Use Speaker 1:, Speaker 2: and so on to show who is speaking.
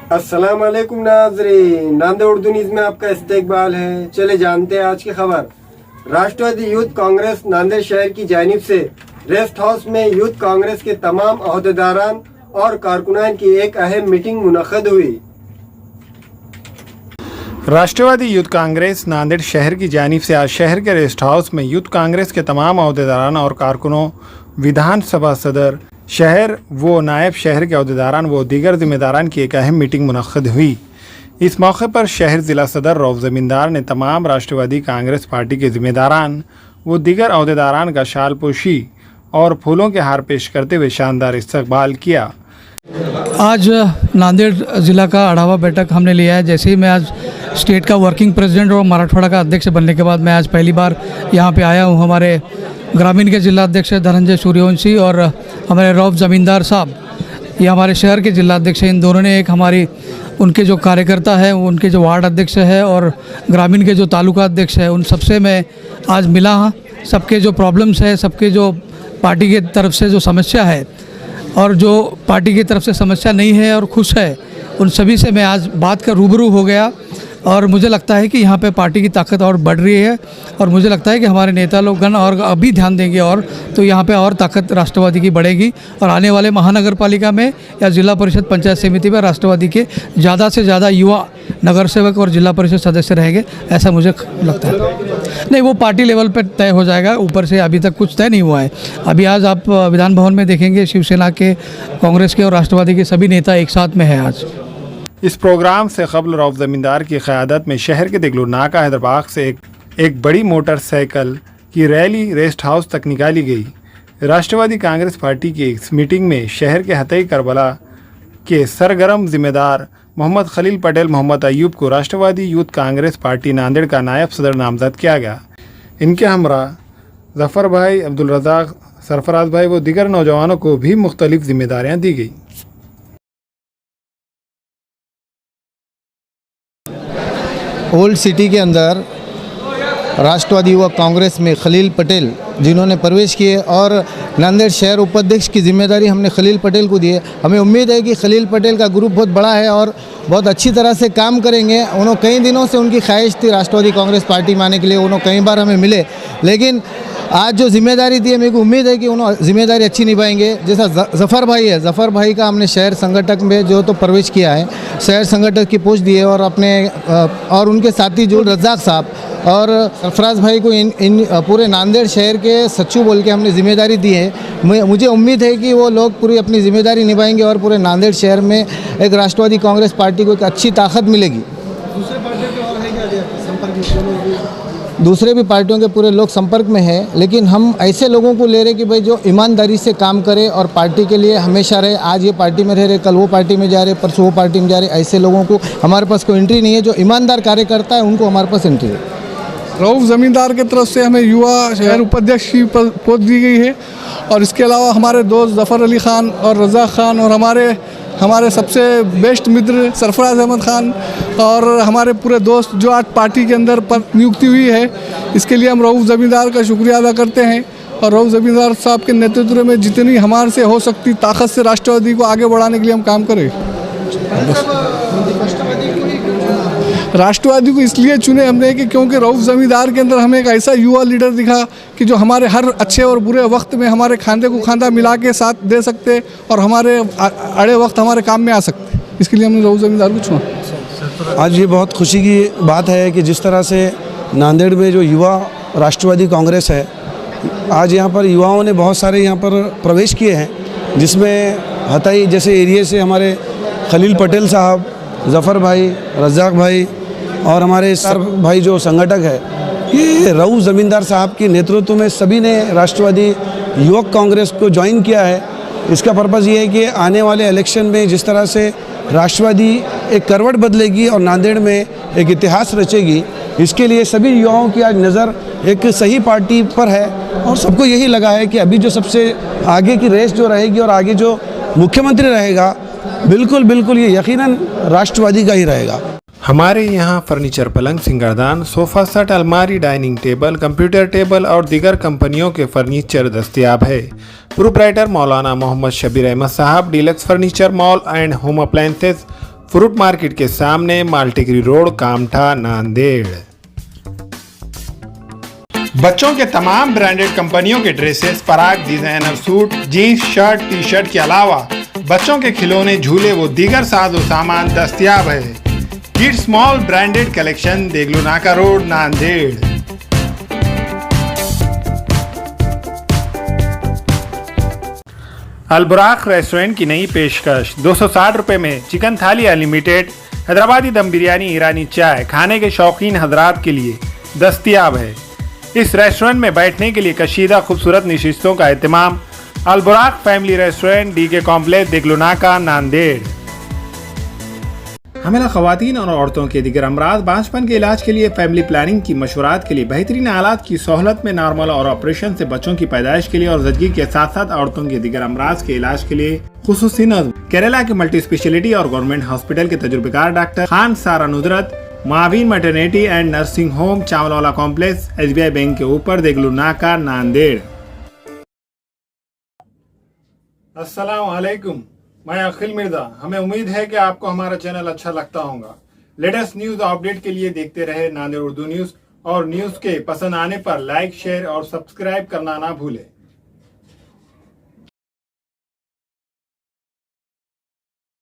Speaker 1: अस्सलाम वालेकुम नाज़रीन, नांदेड़ उर्दू न्यूज़ में आपका इस्तकबाल है। चले जानते हैं आज की खबर। राष्ट्रवादी यूथ कांग्रेस नांदेड़ शहर की जानिब से रेस्ट हाउस में यूथ कांग्रेस के तमाम अहदेदारान और कारकुनान की एक अहम मीटिंग मुनक़्क़द हुई।
Speaker 2: राष्ट्रवादी यूथ कांग्रेस नांदेड़ शहर की जानिब से आज शहर के रेस्ट हाउस में यूथ कांग्रेस के तमाम अहदेदारान और कारकुनों, विधानसभा सदर, शहर व नायब शहर के अहदेदारान व दीगर जिम्मेदारान की एक अहम मीटिंग मुनक़्क़द हुई। इस मौके पर शहर ज़िला सदर रऊफ़ ज़मींदार ने तमाम राष्ट्रवादी कांग्रेस पार्टी के जिम्मेदारान व दीगर अहदेदारान का शाल पोशी और फूलों के हार पेश करते हुए शानदार इस्तकबाल किया।
Speaker 3: आज नांदेड़ ज़िला का अढ़ावा बैठक हमने लिया है। जैसे ही मैं आज स्टेट का वर्किंग प्रेसिडेंट और मराठवाड़ा का अध्यक्ष बनने के बाद मैं आज पहली बार यहाँ पे आया हूँ। हमारे ग्रामीण के जिला अध्यक्ष धनंजय सूर्यवंशी और हमारे रऊफ़ ज़मींदार साहब, ये हमारे शहर के जिला अध्यक्ष हैं। इन दोनों ने एक हमारी उनके जो कार्यकर्ता है, उनके जो वार्ड अध्यक्ष है और ग्रामीण के जो तालुका अध्यक्ष है, उन सबसे मैं आज मिला हाँ। सबके जो प्रॉब्लम्स है, सबके जो पार्टी की तरफ से जो समस्या है और जो पार्टी की तरफ से समस्या नहीं है और खुश है, उन सभी से मैं आज बात कर रूबरू हो गया। और मुझे लगता है कि यहाँ पे पार्टी की ताकत और बढ़ रही है और मुझे लगता है कि हमारे नेता लोगन और अभी ध्यान देंगे और तो यहाँ पे और ताकत राष्ट्रवादी की बढ़ेगी और आने वाले महानगर पालिका में या जिला परिषद पंचायत समिति में राष्ट्रवादी के ज़्यादा से ज़्यादा युवा नगर सेवक और जिला परिषद सदस्य रहेंगे, ऐसा मुझे लगता है। नहीं, वो पार्टी लेवल पर तय हो जाएगा, ऊपर से अभी तक कुछ तय नहीं हुआ है। अभी आज आप विधान भवन में देखेंगे शिवसेना के, कांग्रेस के और राष्ट्रवादी के सभी नेता एक साथ में हैं आज।
Speaker 2: इस प्रोग्राम से कबल रऊफ़ ज़मींदार की क़यादत में शहर के दिगलू नाका हैदराबाद से एक बड़ी मोटरसाइकिल की रैली रेस्ट हाउस तक निकाली गई। राष्ट्रवादी कांग्रेस पार्टी की इस मीटिंग में शहर के हतई करबला के सरगर्म जिम्मेदार मोहम्मद खलील पटेल मोहम्मद अयूब को राष्ट्रवादी यूथ कांग्रेस पार्टी नांदेड़ का नायब सदर नामजद किया गया। इनके हमरा जफ़र भाई, अब्दुल रज़ाक, सरफराज भाई व दीगर नौजवानों को भी मुख्तलिफ जिम्मेदारियाँ दी गई।
Speaker 4: ओल्ड सिटी के अंदर राष्ट्रवादी युवा कांग्रेस में खलील पटेल जिन्होंने प्रवेश किए और नांदेड़ शहर उपाध्यक्ष की जिम्मेदारी हमने खलील पटेल को दी है। हमें उम्मीद है कि खलील पटेल का ग्रुप बहुत बड़ा है और बहुत अच्छी तरह से काम करेंगे। उन्होंने कई दिनों से उनकी ख्वाहिश थी राष्ट्रवादी कांग्रेस पार्टी में आने के लिए, उन्होंने कई बार हमें मिले, लेकिन आज जो जिम्मेदारी दी है मेरे को उम्मीद है कि उन्होंने जिम्मेदारी अच्छी निभाएंगे। जैसा जफ़र भाई है, जफ़र भाई का हमने शहर संगठक में जो तो प्रवेश किया है, शहर संगठक की पोस्ट दी है और अपने और उनके साथी जो रज़ाक साहब और सरफराज भाई को इन पूरे नांदेड़ शहर के सचिव बोल के हमने जिम्मेदारी दी है। मुझे उम्मीद है कि वो लोग पूरी अपनी जिम्मेदारी निभाएंगे और पूरे नांदेड़ शहर में एक राष्ट्रवादी कांग्रेस पार्टी को एक अच्छी ताकत मिलेगी। दूसरे भी पार्टियों के पूरे लोग संपर्क में हैं, लेकिन हम ऐसे लोगों को ले रहे कि भाई जो ईमानदारी से काम करे और पार्टी के लिए हमेशा रहे। आज ये पार्टी में रह रहे, कल वो पार्टी में जा रहे, परसों वो पार्टी में जा रहे। ऐसे लोगों को हमारे पास कोई एंट्री नहीं है। जो ईमानदार कार्यकर्ता है उनको हमारे पास एंट्री है।
Speaker 5: रऊफ़ ज़मींदार की तरफ से हमें युवा शहर उपाध्यक्ष की पोस्ट दी गई है और इसके अलावा हमारे दोस्त ज़फ़र अली ख़ान और रज़ा ख़ान और हमारे सबसे बेस्ट मित्र सरफराज अहमद ख़ान और हमारे पूरे दोस्त जो आज पार्टी के अंदर पर नियुक्ति हुई है, इसके लिए हम रऊफ़ ज़मींदार का शुक्रिया अदा करते हैं। और रऊफ़ ज़मींदार साहब के नेतृत्व में जितनी हमारे से हो सकती ताकत से राष्ट्रवादी को आगे बढ़ाने के लिए हम काम करें। राष्ट्रवादी को इसलिए चुने हमने कि क्योंकि रऊफ़ ज़मींदार के अंदर हमें एक ऐसा युवा लीडर दिखा कि जो हमारे हर अच्छे और बुरे वक्त में हमारे खांधे को खांधा मिला के साथ दे सकते और हमारे अड़े वक्त हमारे काम में आ सकते। इसके लिए हमने रऊफ़ ज़मींदार को चुना।
Speaker 6: आज ये बहुत खुशी की बात है कि जिस तरह से नांदेड़ में जो युवा राष्ट्रवादी कांग्रेस है, आज यहाँ पर युवाओं ने बहुत सारे यहाँ पर प्रवेश किए हैं, जिसमें हतई जैसे एरिए से हमारे खलील पटेल साहब, जफ़र भाई, रज़ाक भाई और हमारे सर भाई जो संगठक है, ये रऊफ़ ज़मींदार साहब के नेतृत्व में सभी ने राष्ट्रवादी युवक कांग्रेस को ज्वाइन किया है। इसका पर्पज़ ये है कि आने वाले इलेक्शन में जिस तरह से राष्ट्रवादी एक करवट बदलेगी और नांदेड़ में एक इतिहास रचेगी, इसके लिए सभी युवाओं की आज नज़र एक सही पार्टी पर है और सबको यही लगा है कि अभी जो सबसे आगे की रेस जो रहेगी और आगे जो मुख्यमंत्री रहेगा, बिल्कुल ये यकीनन राष्ट्रवादी का ही रहेगा।
Speaker 2: हमारे यहाँ फर्नीचर, पलंग, सिंगारदान, सोफ़ा सेट, अलमारी, डाइनिंग टेबल, कंप्यूटर टेबल और दीगर कंपनियों के फर्नीचर दस्तयाब है। प्रोप्राइटर मौलाना मोहम्मद शबीर अहमद साहब, deluxe furniture mall and home appliances, fruit market के सामने, मालटेकरी रोड, कामठा, नांदेड़। बच्चों के तमाम ब्रांडेड कंपनियों के dresses, Parag, designer suit, jeans, shirt, T shirt के अलावा बच्चों के खिलौने, झूले व दीगर साजो सामान दस्तयाब है। Kids mall branded collection, Deglur नाका रोड, नांदेड़। अलबुराक रेस्टोरेंट की नई पेशकश, 260 रुपए में चिकन थाली अनलिमिटेड, हैदराबादी दम बिरयानी, ईरानी चाय खाने के शौकीन हजरात के लिए दस्तयाब है। इस रेस्टोरेंट में बैठने के लिए कशीदा खूबसूरत नशिस्तों का एहतमाम। Alburaq family restaurant, DK complex, Deglur Naka, Nanded. हमें ख़वातीन और औरतों के दिगर अमराज, बांझपन के इलाज के लिए, फैमिली प्लानिंग की मशवरात के लिए, बेहतरीन आलात की सहूलत में, नॉर्मल और ऑपरेशन से बच्चों की पैदाइश के लिए और ज़चगी के साथ साथ औरतों के दिगर अमराज के इलाज के लिए खुसूसी नज़्म। केरला के मल्टी स्पेशलिटी और गवर्नमेंट हॉस्पिटल के तजुर्बेकार doctor Khan Sara Nudrat, Maveen maternity and nursing home, Chawalwala complex, SBI bank के ऊपर, देगलू नाका, नांदेड़। अस्सलाम वालेकुम, मैं अखिल मिर्जा। हमें उम्मीद है कि आपको हमारा चैनल अच्छा लगता होगा। लेटेस्ट न्यूज अपडेट के लिए देखते रहे नांदेड़ उर्दू न्यूज, और न्यूज के पसंद आने पर लाइक, शेयर और सब्सक्राइब करना ना भूलें।